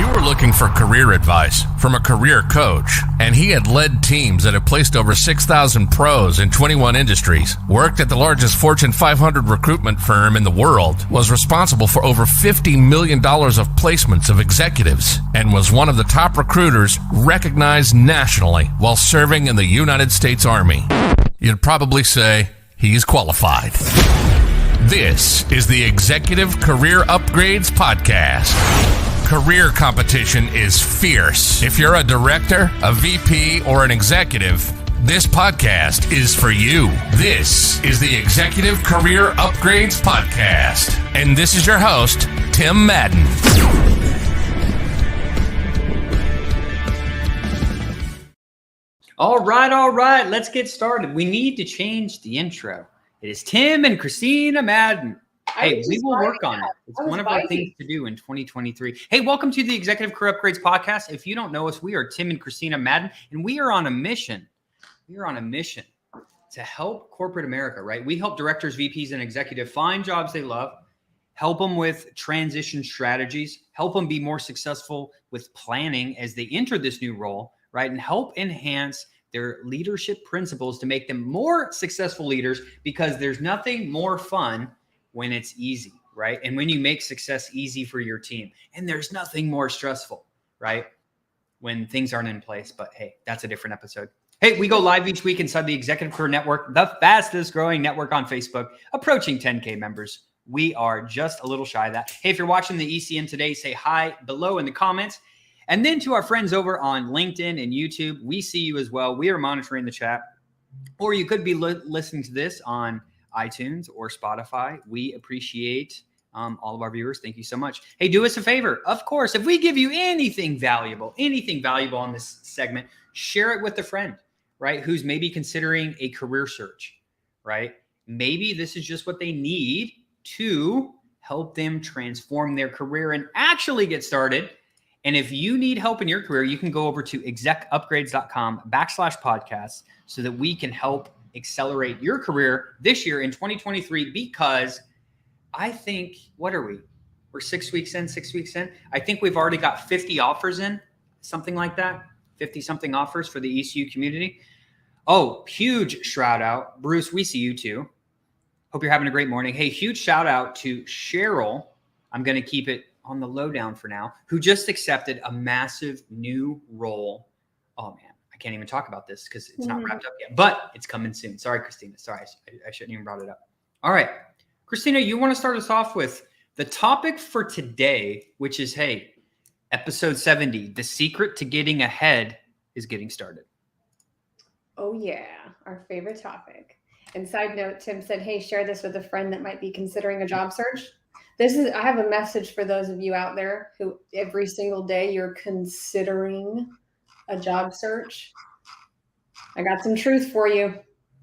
you were looking for career advice from a career coach, and he had led teams that have placed over 6,000 pros in 21 industries, worked at the largest Fortune 500 recruitment firm in the world, was responsible for over $50 million of placements of executives, and was one of the top recruiters recognized nationally while serving in the United States Army, you'd probably say he's qualified. This is the Executive Career Upgrades Podcast. Career competition is fierce. If you're a director, a VP, or an executive, this podcast is for you. This is the Executive Career Upgrades Podcast. And this is your host, Tim Madden. All right. Let's get started. We need to change the intro. It is Tim and Christina Madden. Hey, we will work on it. It's one of our things to do in 2023. Hey, welcome to the Executive Career Upgrades Podcast. If you don't know us, we are Tim and Christina Madden, and we are on a mission. We are on a mission to help corporate America, right? We help directors, VPs, and executives find jobs they love, help them with transition strategies, help them be more successful with planning as they enter this new role, right? And help enhance their leadership principles to make them more successful leaders, because there's nothing more fun when it's easy, right? And when you make success easy for your team. And there's nothing more stressful, right? When things aren't in place. But hey, that's a different episode. Hey, we go live each week inside the Executive Career Network, the fastest growing network on Facebook, approaching 10K members. We are just a little shy of that. Hey, if you're watching the ECN today, say hi below in the comments. And then to our friends over on LinkedIn and YouTube, we see you as well. We are monitoring the chat. Or you could be listening to this on iTunes or Spotify. We appreciate all of our viewers. Thank you so much. Hey, do us a favor. Of course, if we give you anything valuable on this segment, share it with a friend, right? Who's maybe considering a career search, right? Maybe this is just what they need to help them transform their career and actually get started. And if you need help in your career, you can go over to execupgrades.com/podcast so that we can help accelerate your career this year in 2023, because I think, what are we? We're 6 weeks in. I think we've already got 50 offers in, something like that, 50 something offers for the ECU community. Oh, huge shout out. Bruce, we see you too. Hope you're having a great morning. Hey, huge shout out to Cheryl. I'm going to keep it on the lowdown for now, who just accepted a massive new role. Oh man, I can't even talk about this because it's not wrapped up yet, but it's coming soon. Sorry, Christina. Sorry, I shouldn't even brought it up. All right, Christina, you want to start us off with the topic for today, which is, hey, episode 70, the secret to getting ahead is getting started. Oh yeah, our favorite topic. And side note, Tim said, hey, share this with a friend that might be considering a job search. I have a message for those of you out there who every single day you're considering a job search. I got some truth for you.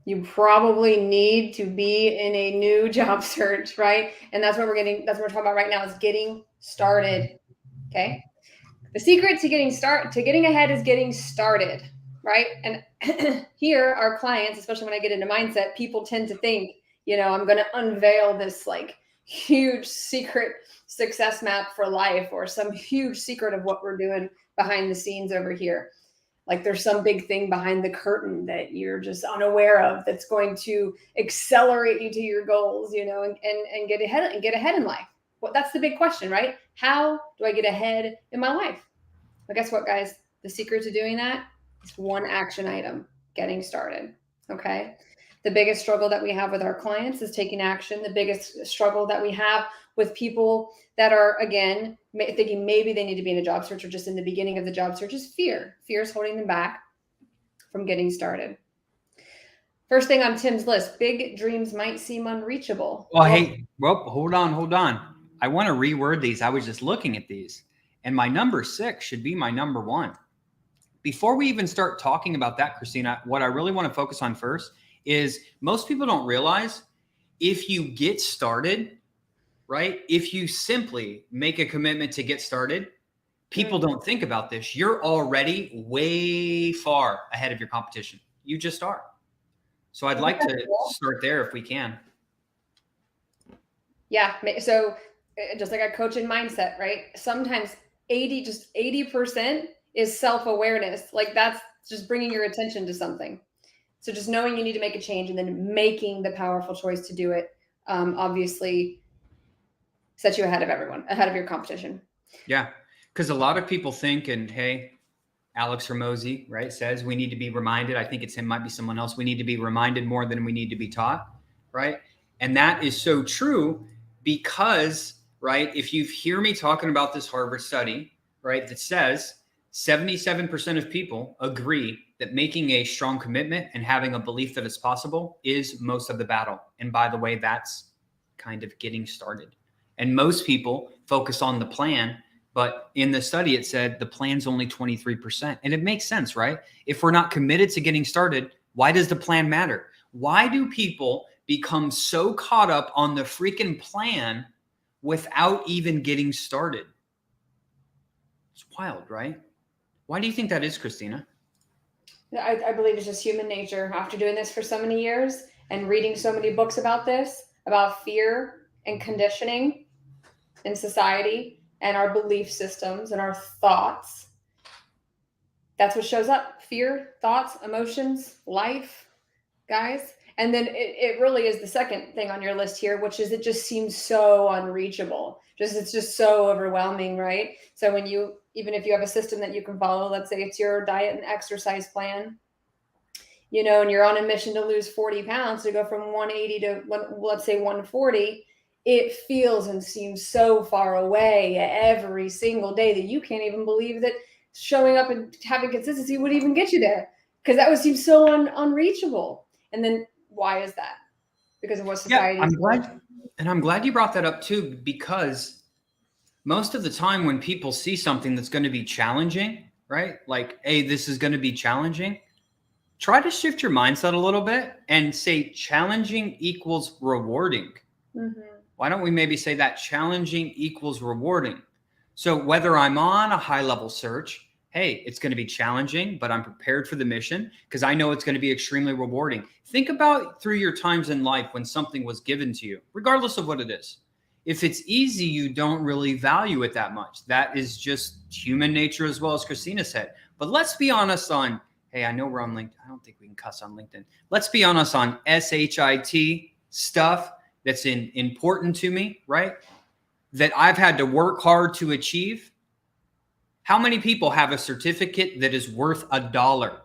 You probably need to be in a new job search, right? And that's what we're talking about right now, is getting started. Okay. The secret to getting ahead is getting started, right? And here, our clients, especially when I get into mindset, people tend to think, I'm going to unveil this huge secret success map for life, or some huge secret of what we're doing behind the scenes over here. Like there's some big thing behind the curtain that you're just unaware of that's going to accelerate you to your goals, and get ahead in life. Well, that's the big question, right? How do I get ahead in my life? Well, guess what, guys? The secret to doing that is one action item: getting started. Okay. The biggest struggle that we have with our clients is taking action. The biggest struggle that we have with people that are, again, thinking maybe they need to be in a job search or just in the beginning of the job search is fear. Fear is holding them back from getting started. First thing on Tim's list, big dreams might seem unreachable. Well, hold on. I want to reword these. I was just looking at these, and my number 6 should be my number 1. Before we even start talking about that, Christina, what I really want to focus on first is most people don't realize if you get started, right? If you simply make a commitment to get started, people don't think about this. You're already way far ahead of your competition. You just are. So I'd like to start there if we can. Yeah. So just like a coach in mindset, right? Sometimes 80% is self-awareness. Like that's just bringing your attention to something. So just knowing you need to make a change and then making the powerful choice to do it, obviously sets you ahead of everyone, ahead of your competition. Yeah. Because a lot of people think, and hey, Alex Hormozi, right, says we need to be reminded. I think it's him, might be someone else. We need to be reminded more than we need to be taught, right? And that is so true because, right, if you hear me talking about this Harvard study, right, that says 77% of people agree that making a strong commitment and having a belief that it's possible is most of the battle. And by the way, that's kind of getting started. And most people focus on the plan. But in the study, it said the plan's only 23%. And it makes sense, right? If we're not committed to getting started, why does the plan matter? Why do people become so caught up on the freaking plan without even getting started? It's wild, right? Why do you think that is, Christina? I believe it's just human nature. After doing this for so many years and reading so many books about this, about fear and conditioning in society, and our belief systems and our thoughts. That's what shows up. Fear, thoughts, emotions, life, guys. And then it really is the second thing on your list here, which is it just seems so unreachable. It's just so overwhelming, right? So when even if you have a system that you can follow, let's say it's your diet and exercise plan, and you're on a mission to lose 40 pounds to go from 180 to let's say 140, it feels and seems so far away every single day that you can't even believe that showing up and having consistency would even get you there, because that would seem so unreachable. And then why is that? Because of what society. Yeah, I'm glad you brought that up too, because most of the time when people see something that's going to be challenging, right? Like, hey, this is going to be challenging. Try to shift your mindset a little bit and say challenging equals rewarding. Mm-hmm. Why don't we maybe say that challenging equals rewarding? So whether I'm on a high level search, hey, it's going to be challenging, but I'm prepared for the mission because I know it's going to be extremely rewarding. Think about through your times in life when something was given to you, regardless of what it is. If it's easy, you don't really value it that much. That is just human nature, as well as Christina said. But let's be honest on, hey, I know we're on LinkedIn. I don't think we can cuss on LinkedIn. Let's be honest on SHIT stuff that's important to me, right? That I've had to work hard to achieve. How many people have a certificate that is worth $1?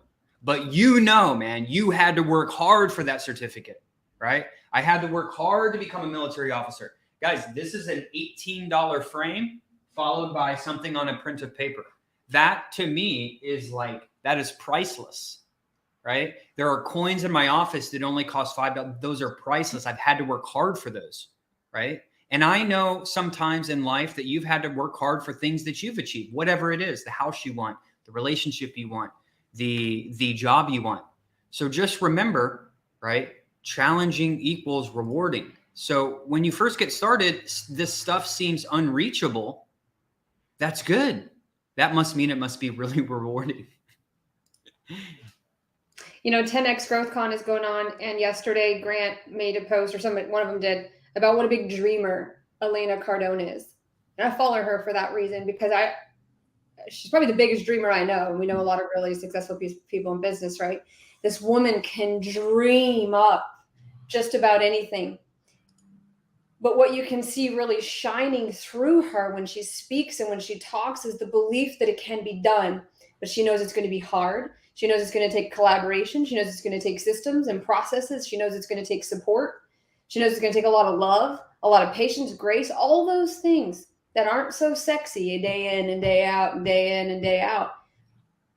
But man, you had to work hard for that certificate, right? I had to work hard to become a military officer. Guys, this is an $18 frame followed by something on a print of paper. That to me is that is priceless. Right? There are coins in my office that only cost $5. Those are priceless. I've had to work hard for those. Right? And I know sometimes in life that you've had to work hard for things that you've achieved, whatever it is, the house you want, the relationship you want, the job you want. So just remember, right? Challenging equals rewarding. So when you first get started, this stuff seems unreachable. That's good. That must mean it must be really rewarding. 10X GrowthCon is going on, and yesterday Grant made a post, or one of them did, about what a big dreamer Elena Cardone is. And I follow her for that reason, because she's probably the biggest dreamer I know. And we know a lot of really successful people in business, right? This woman can dream up just about anything. But what you can see really shining through her when she speaks and when she talks is the belief that it can be done. But she knows it's going to be hard. She knows it's going to take collaboration. She knows it's going to take systems and processes. She knows it's going to take support. She knows it's going to take a lot of love, a lot of patience, grace, all those things that aren't so sexy day in and day out and day in and day out.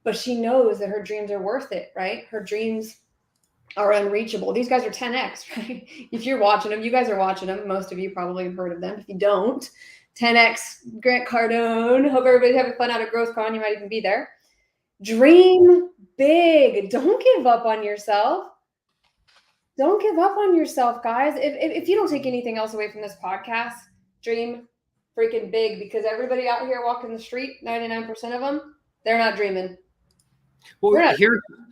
But she knows that her dreams are worth it, right? Her dreams are unreachable. These guys are 10X, right? If you're watching them, you guys are watching them. Most of you probably have heard of them. If you don't, 10X, Grant Cardone. Hope everybody's having fun out at GrowthCon. You might even be there. Dream big. Don't give up on yourself. Don't give up on yourself, guys. If you don't take anything else away from this podcast, dream freaking big, because everybody out here walking the street, 99% of them, they're not dreaming. Well,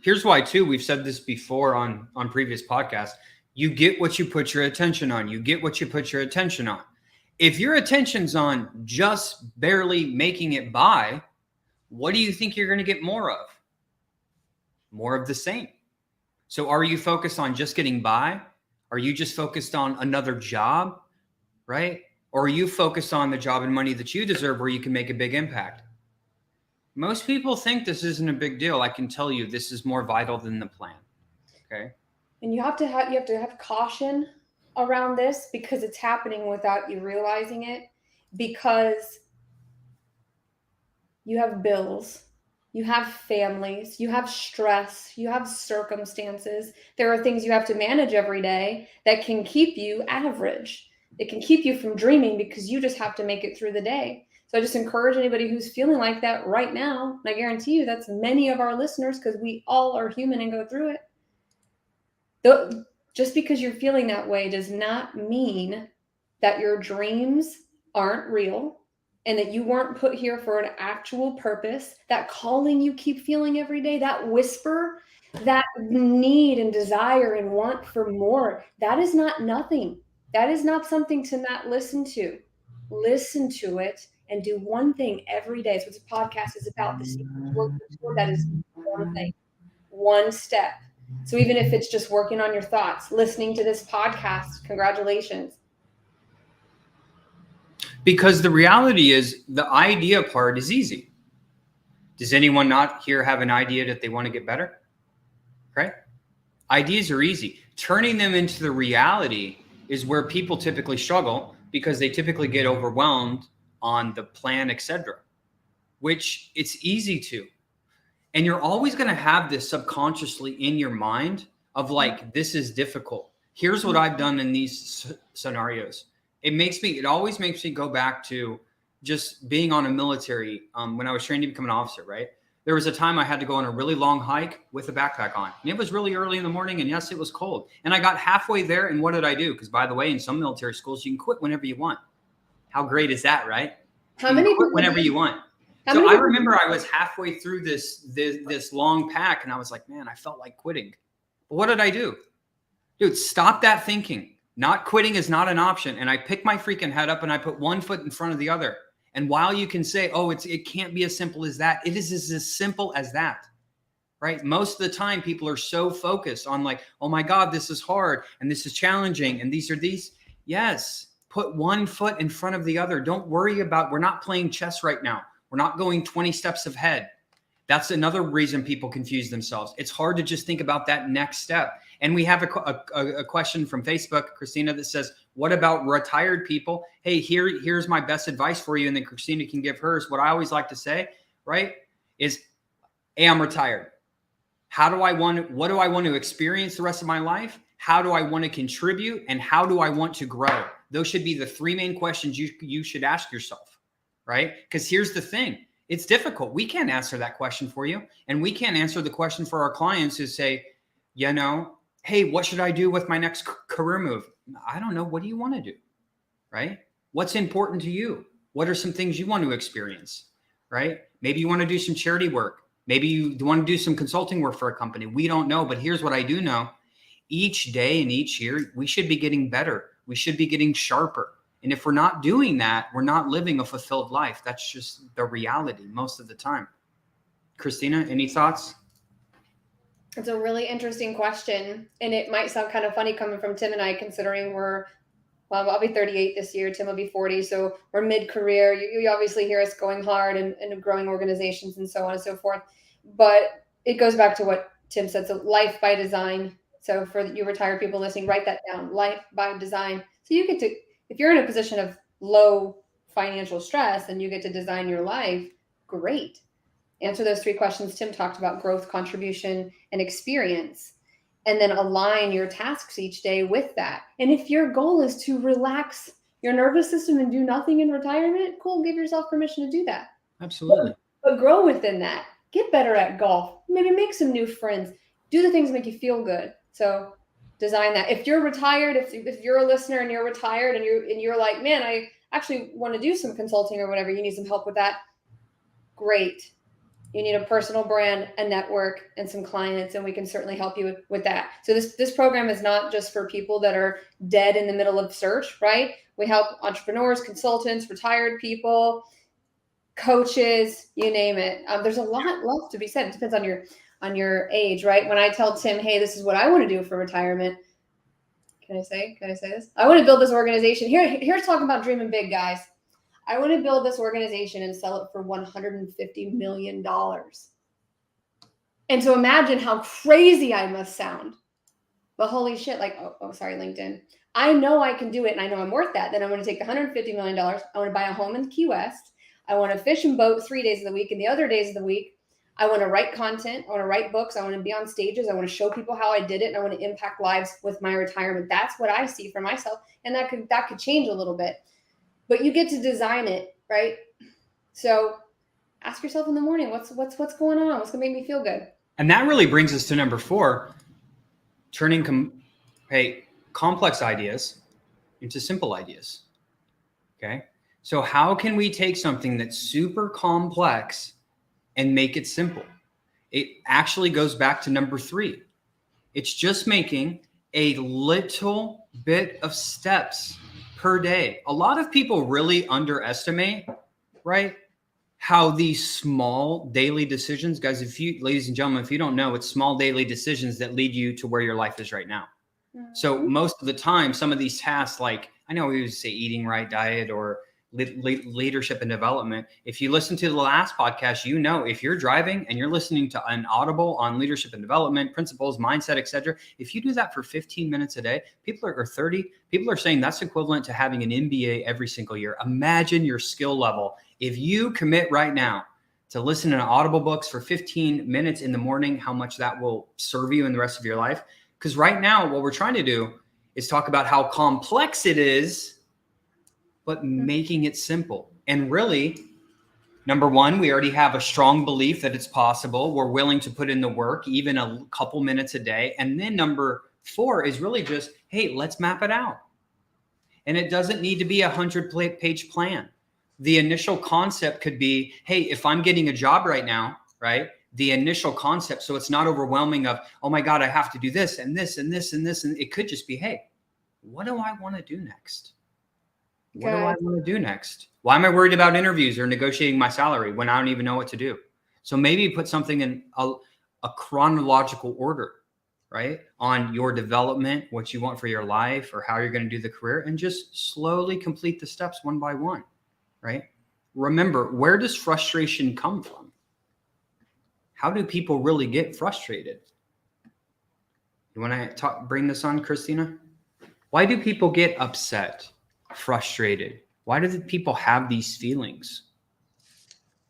here's why too. We've said this before on previous podcasts. You get what you put your attention on. You get what you put your attention on. If your attention's on just barely making it by, what do you think you're going to get more of? More of the same. So are you focused on just getting by? Are you just focused on another job, right? Or are you focused on the job and money that you deserve where you can make a big impact? Most people think this isn't a big deal. I can tell you this is more vital than the plan. Okay. And you have to have caution around this because it's happening without you realizing it, because you have bills, you have families, you have stress, you have circumstances. There are things you have to manage every day that can keep you average. It can keep you from dreaming because you just have to make it through the day. So I just encourage anybody who's feeling like that right now, and I guarantee you that's many of our listeners because we all are human and go through it. Just because you're feeling that way does not mean that your dreams aren't real and that you weren't put here for an actual purpose. That calling you keep feeling every day, that whisper, that need and desire and want for more, that is not nothing. That is not something to not listen to. Listen to it and do one thing every day. That's what this podcast is about. This that is one thing, one step. So even if it's just working on your thoughts, listening to this podcast, congratulations. Because the reality is the idea part is easy. Does anyone not here have an idea that they want to get better? Right? Ideas are easy. Turning them into the reality is where people typically struggle because they typically get overwhelmed on the plan, etc., which it's easy to. And you're always going to have this subconsciously in your mind of like, this is difficult. Here's what I've done in these scenarios. It always makes me go back to just being on a military. When I was trained to become an officer, right? There was a time I had to go on a really long hike with a backpack on. And it was really early in the morning. And yes, it was cold. And I got halfway there. And what did I do? Because by the way, in some military schools, you can quit whenever you want. How great is that, right? How many quit whenever you want. So I remember I was halfway through this long pack and I was like, man, I felt like quitting. But what did I do? Dude, stop that thinking. Not quitting is not an option. And I picked my freaking head up and I put one foot in front of the other. And while you can say, oh, it can't be as simple as that, it is as simple as that, right? Most of the time people are so focused on like, oh my God, this is hard and this is challenging and these are these. Yes, put one foot in front of the other. Don't worry about, we're not playing chess right now. We're not going 20 steps ahead. That's another reason people confuse themselves. It's hard to just think about that next step. And we have a question from Facebook, Christina, that says, what about retired people? Hey, here's my best advice for you. And then Christina can give hers. What I always like to say, right, is, hey, I'm retired. What do I want to experience the rest of my life? How do I want to contribute? And how do I want to grow? Those should be the three main questions you should ask yourself, right? Because here's the thing. It's difficult. We can't answer that question for you. And we can't answer the question for our clients who say, you know, hey, what should I do with my next career move? I don't know. What do you want to do? Right? What's important to you? What are some things you want to experience? Right? Maybe you want to do some charity work. Maybe you want to do some consulting work for a company. We don't know. But here's what I do know. Each day and each year, we should be getting better. We should be getting sharper. And if we're not doing that, we're not living a fulfilled life. That's just the reality most of the time. Christina, any thoughts? It's a really interesting question. And it might sound kind of funny coming from Tim and I, considering I'll be 38 this year. Tim will be 40. So we're mid-career. You obviously hear us going hard and growing organizations and so on and so forth. But it goes back to what Tim said. So life by design. So for you retired people listening, write that down. Life by design. So you get to, if you're in a position of low financial stress and you get to design your life, great. Answer those three questions Tim talked about: growth, contribution, and experience. And then align your tasks each day with that. And if your goal is to relax your nervous system and do nothing in retirement, cool, give yourself permission to do that. Absolutely. But grow within that. Get better at golf. Maybe make some new friends. Do the things that make you feel good. So design that. If you're retired, if you're a listener and you're retired and you're like, man, I actually want to do some consulting or whatever, you need some help with that, great. You need a personal brand, a network, and some clients, and we can certainly help you with that. So this program is not just for people that are dead in the middle of search, right? We help entrepreneurs, consultants, retired people, coaches, you name it. There's a lot left to be said. It depends on your age, right? When I tell Tim, hey, this is what I want to do for retirement. Can I say this? I want to build this organization. Here's talking about dreaming big, guys. I want to build this organization and sell it for $150 million. And so imagine how crazy I must sound. But holy shit, like, sorry, LinkedIn. I know I can do it and I know I'm worth that. Then I'm going to take $150 million. I want to buy a home in Key West. I want to fish and boat 3 days of the week, and the other days of the week, I want to write content. I want to write books. I want to be on stages. I want to show people how I did it, and I want to impact lives with my retirement. That's what I see for myself, and that could change a little bit. But you get to design it, right? So ask yourself in the morning, what's going on? What's going to make me feel good? And that really brings us to number 4, turning complex ideas into simple ideas. Okay. So how can we take something that's super complex and make it simple? It actually goes back to number 3. It's just making a little bit of steps per day. A lot of people really underestimate, right, how these small daily decisions, guys, ladies and gentlemen, if you don't know, it's small daily decisions that lead you to where your life is right now. Mm-hmm. So most of the time, some of these tasks, like I know we would say eating right, diet, or leadership and development. If you listen to the last podcast, you know, if you're driving and you're listening to an audible on leadership and development, principles, mindset, etc., if you do that for 15 minutes a day, people are 30. People are saying that's equivalent to having an MBA every single year. Imagine your skill level. If you commit right now to listen to audible books for 15 minutes in the morning, how much that will serve you in the rest of your life. Because right now, what we're trying to do is talk about how complex it is, but making it simple. And really, number 1, we already have a strong belief that it's possible. We're willing to put in the work, even a couple minutes a day. And then number 4 is really just, hey, let's map it out. And it doesn't need to be a 100-page plan. The initial concept could be, hey, if I'm getting a job right now, right? The initial concept, so it's not overwhelming of, oh my God, I have to do this and this and this and this. And it could just be, hey, what do I want to do next? What do I want to do next? Why am I worried about interviews or negotiating my salary when I don't even know what to do? So maybe put something in a chronological order, right? On your development, what you want for your life, or how you're going to do the career, and just slowly complete the steps one by one, right? Remember, where does frustration come from? How do people really get frustrated? You want to bring this on, Christina? Why do people get upset? Frustrated? Why do people have these feelings?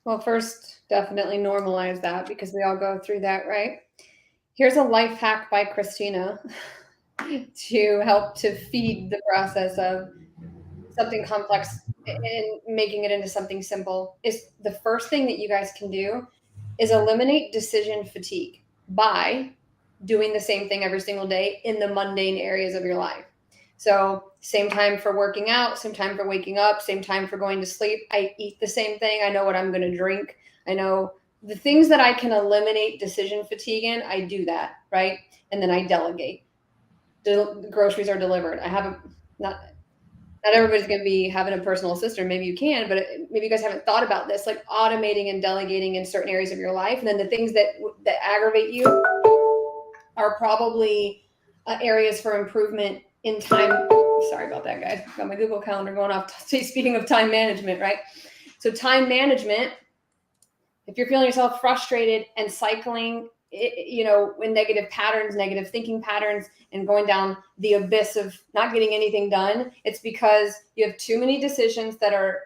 Well, first, definitely normalize that, because we all go through that, right? Here's a life hack by Christina to help to feed the process of something complex and making it into something simple. Is the first thing that you guys can do is eliminate decision fatigue by doing the same thing every single day in the mundane areas of your life. So same time for working out, same time for waking up, same time for going to sleep. I eat the same thing. I know what I'm going to drink. I know the things that I can eliminate decision fatigue in, I do that, right? And then I delegate. The groceries are delivered. Not everybody's going to be having a personal assistant. Maybe you can, but maybe you guys haven't thought about this, like automating and delegating in certain areas of your life. And then the things that aggravate you are probably areas for improvement in time. Sorry about that, guys. Got my Google Calendar going off. Speaking of time management, right? So time management, if you're feeling yourself frustrated and cycling, in negative patterns, negative thinking patterns, and going down the abyss of not getting anything done, it's because you have too many decisions that are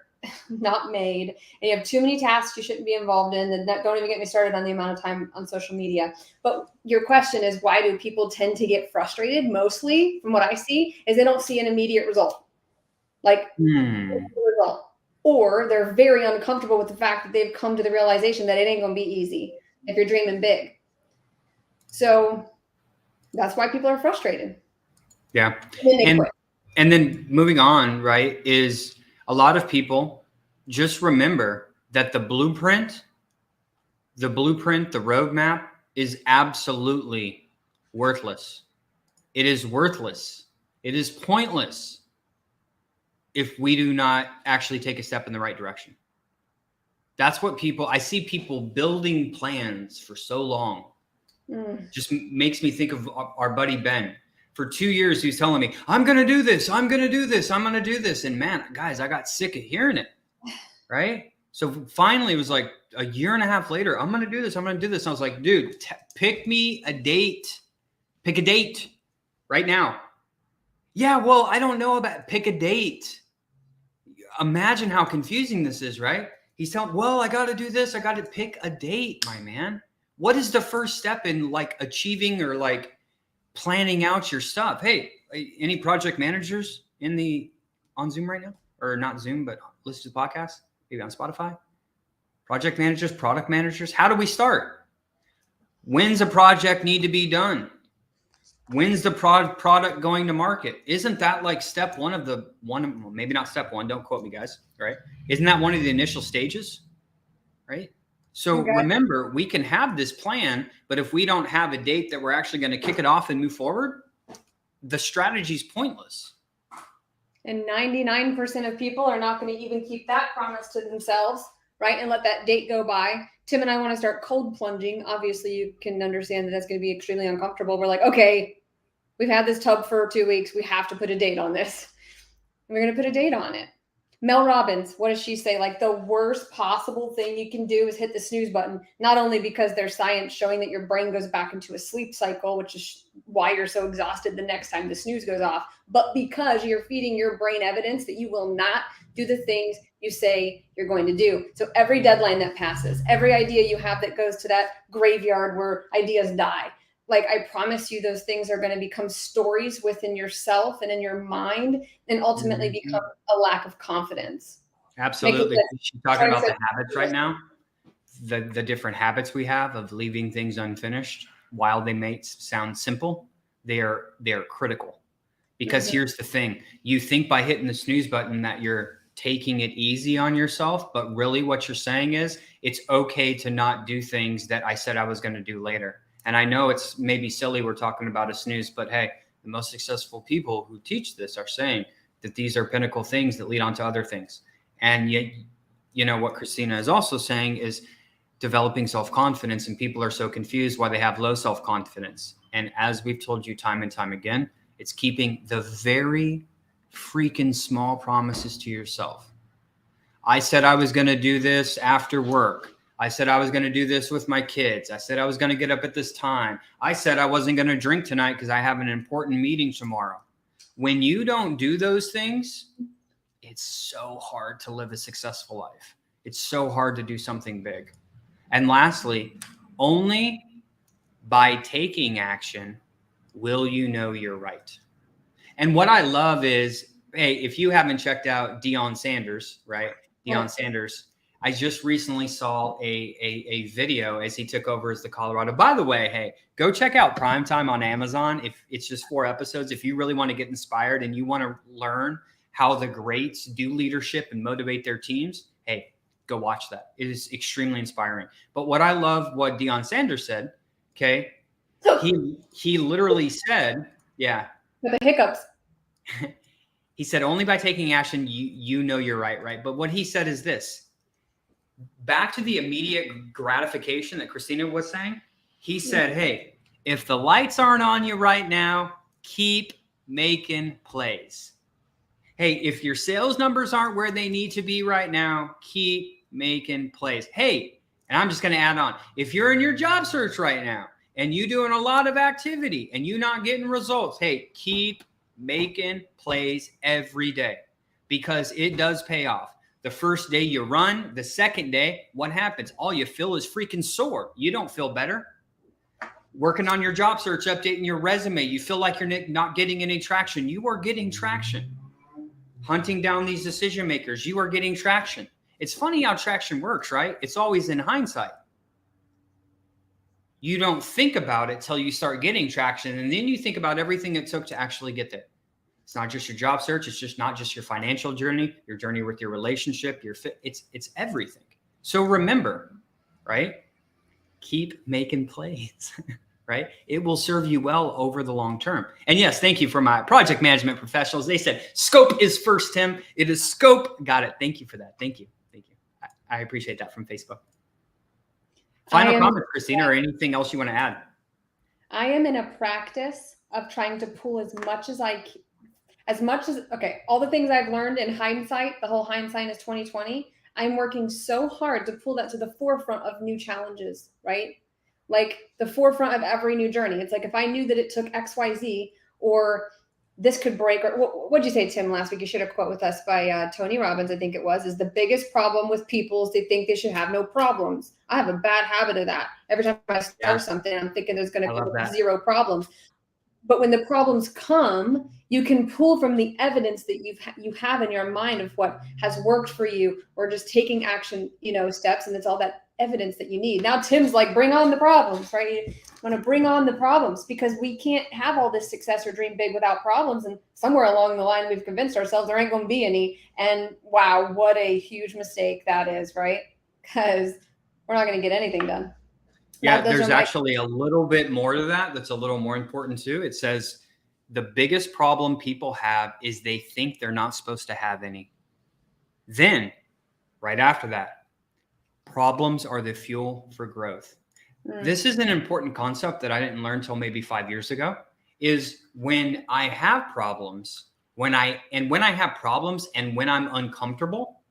not made, and you have too many tasks you shouldn't be involved in. And don't even get me started on the amount of time on social media. But your question is, why do people tend to get frustrated? Mostly, from what I see, is they don't see an immediate result, result, or they're very uncomfortable with the fact that they've come to the realization that it ain't gonna be easy if you're dreaming big. So that's why people are frustrated. Yeah, and then moving on, right, is a lot of people just remember that the blueprint, the roadmap is absolutely worthless. It is worthless. It is pointless if we do not actually take a step in the right direction. That's what I see people building plans for so long. Just makes me think of our buddy Ben. For 2 years, he was telling me, I'm going to do this. I'm going to do this. I'm going to do this. And man, guys, I got sick of hearing it. Right. So finally it was like a year and a half later, I'm going to do this. I'm going to do this. And I was like, dude, pick me a date. Pick a date right now. Yeah, well, I don't know pick a date. Imagine how confusing this is, right? He's telling, well, I got to do this. I got to pick a date, my man. What is the first step in like achieving or like planning out your stuff? Hey, any project managers on Zoom right now? Or not Zoom, but listen to the podcast, maybe on Spotify? Project managers, product managers. How do we start? When's a project need to be done? When's the product going to market? Isn't that like step one, maybe not step one, don't quote me guys, right? Isn't that one of the initial stages, right? So remember, we can have this plan, but if we don't have a date that we're actually going to kick it off and move forward, the strategy is pointless. And 99% of people are not going to even keep that promise to themselves, right? And let that date go by. Tim and I want to start cold plunging. Obviously, you can understand that that's going to be extremely uncomfortable. We're like, okay, we've had this tub for 2 weeks. We have to put a date on this. And we're going to put a date on it. Mel Robbins, what does she say? Like the worst possible thing you can do is hit the snooze button, not only because there's science showing that your brain goes back into a sleep cycle, which is why you're so exhausted the next time the snooze goes off, but because you're feeding your brain evidence that you will not do the things you say you're going to do. So every deadline that passes, every idea you have that goes to that graveyard where ideas die, like I promise you those things are going to become stories within yourself and in your mind and ultimately become a lack of confidence. Absolutely. She's talking about the habits right now, the different habits we have of leaving things unfinished. While they may sound simple, they are critical. Because here's the thing. You think by hitting the snooze button that you're taking it easy on yourself, but really what you're saying is it's okay to not do things that I said I was going to do later. And I know it's maybe silly we're talking about a snooze, but hey, the most successful people who teach this are saying that these are pinnacle things that lead on to other things. And yet, you know, what Christina is also saying is developing self-confidence, and people are so confused why they have low self-confidence. And as we've told you time and time again, it's keeping the very freaking small promises to yourself. I said I was going to do this after work. I said I was going to do this with my kids. I said I was going to get up at this time. I said I wasn't going to drink tonight because I have an important meeting tomorrow. When you don't do those things, it's so hard to live a successful life. It's so hard to do something big. And lastly, only by taking action will you know you're right. And what I love is, hey, if you haven't checked out Deion Sanders, right? Deion Sanders. I just recently saw a video as he took over as the Colorado. By the way, hey, go check out Primetime on Amazon. If it's just 4 episodes, if you really want to get inspired and you want to learn how the greats do leadership and motivate their teams, hey, go watch that. It is extremely inspiring. But what I love, what Deion Sanders said, okay, he literally said, yeah. With the hiccups. He said, only by taking action, you know you're right? But what he said is this. Back to the immediate gratification that Christina was saying, he said, hey, if the lights aren't on you right now, keep making plays. Hey, if your sales numbers aren't where they need to be right now, keep making plays. Hey, and I'm just going to add on, if you're in your job search right now and you doing a lot of activity and you not getting results, hey, keep making plays every day because it does pay off. The first day you run, the second day, what happens? All you feel is freaking sore. You don't feel better. Working on your job search, updating your resume, you feel like you're not getting any traction. You are getting traction. Hunting down these decision makers, you are getting traction. It's funny how traction works, right? It's always in hindsight. You don't think about it till you start getting traction, and then you think about everything it took to actually get there. It's not just your job search. It's just not just your financial journey, your journey with your relationship, your fit. It's everything. So remember, right? Keep making plays. right? It will serve you well over the long term. And yes, thank you for my project management professionals. They said scope is first, Tim. It is scope. Got it. Thank you for that. Thank you. Thank you. I appreciate that from Facebook. Final comments, Christina, or anything else you want to add? I am in a practice of trying to pull as much as okay, all the things I've learned in hindsight, the whole hindsight is 2020. I'm working so hard to pull that to the forefront of new challenges, right? Like the forefront of every new journey. It's like if I knew that it took XYZ or this could break, or what'd you say, Tim, last week? You shared a quote with us by Tony Robbins, I think it was, is the biggest problem with people is they think they should have no problems. I have a bad habit of that. Every time I start something, I'm thinking there's going to be zero problems. But when the problems come, you can pull from the evidence that you have in your mind of what has worked for you, or just taking action, steps, and it's all that evidence that you need. Now Tim's like, bring on the problems, right? You want to bring on the problems because we can't have all this success or dream big without problems. And somewhere along the line, we've convinced ourselves there ain't going to be any. And wow, what a huge mistake that is, right? Because we're not going to get anything done. Yeah, there's actually a little bit more to that. That's a little more important too. It says the biggest problem people have is they think they're not supposed to have any. Then right after that, problems are the fuel for growth. This is an important concept that I didn't learn until maybe 5 years ago, is when I have problems, when I have problems and when I'm uncomfortable,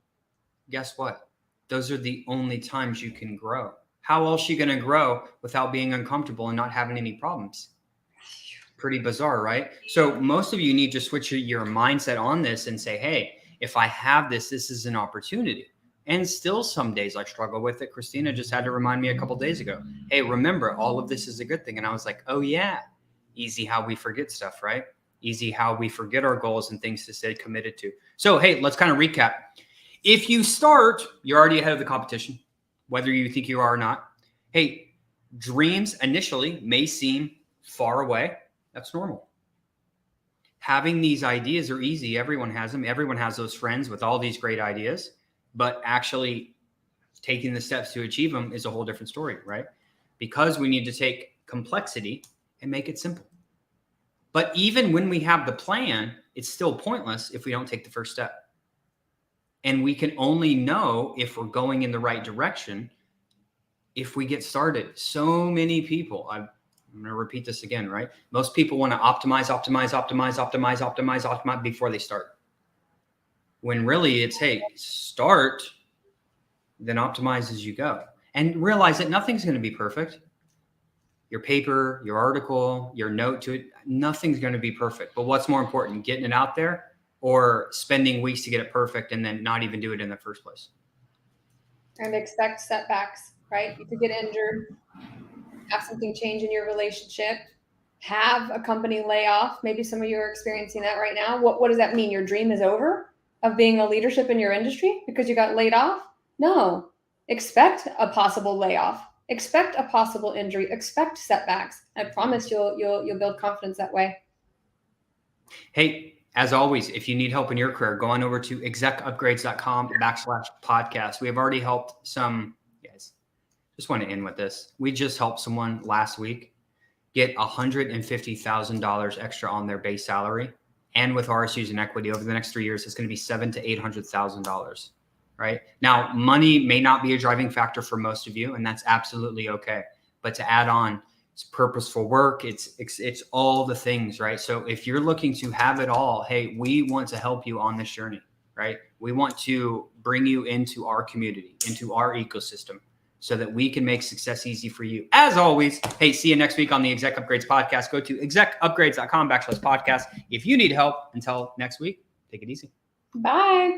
guess what? Those are the only times you can grow. How else are you going to grow without being uncomfortable and not having any problems? Pretty bizarre, right? So most of you need to switch your mindset on this and say, hey, if I have this, this is an opportunity. And still some days I struggle with it. Christina just had to remind me a couple of days ago, hey, remember, all of this is a good thing. And I was like, oh yeah, easy how we forget stuff, right? Easy how we forget our goals and things to stay committed to. So, hey, let's kind of recap. If you start, you're already ahead of the competition, whether you think you are or not. Hey, dreams initially may seem far away. That's normal. Having these ideas are easy. Everyone has them. Everyone has those friends with all these great ideas. But actually taking the steps to achieve them is a whole different story, right? Because we need to take complexity and make it simple. But even when we have the plan, it's still pointless if we don't take the first step. And we can only know if we're going in the right direction if we get started. So many people, I'm going to repeat this again, right? Most people want to optimize before they start. When really it's, hey, start, then optimize as you go. And realize that nothing's going to be perfect. Your paper, your article, your note to it, nothing's going to be perfect. But what's more important, getting it out there or spending weeks to get it perfect and then not even do it in the first place? And expect setbacks, right? You could get injured, have something change in your relationship, have a company layoff. Maybe some of you are experiencing that right now. What does that mean? Your dream is over of being a leadership in your industry because you got laid off? No. Expect a possible layoff. Expect a possible injury. Expect setbacks. I promise you'll build confidence that way. Hey, as always, if you need help in your career, go on over to execupgrades.com/podcast. We have already helped some guys. Just want to end with this. We just helped someone last week get $150,000 extra on their base salary. And with RSUs and equity over the next 3 years, it's going to be $700,000 to $800,000, right? Now, money may not be a driving factor for most of you, and that's absolutely okay. But to add on, it's purposeful work. It's all the things, right? So if you're looking to have it all, hey, we want to help you on this journey, right? We want to bring you into our community, into our ecosystem, so that we can make success easy for you. As always, hey, see you next week on the Exec Upgrades podcast. Go to execupgrades.com/podcast. If you need help, until next week, take it easy. Bye.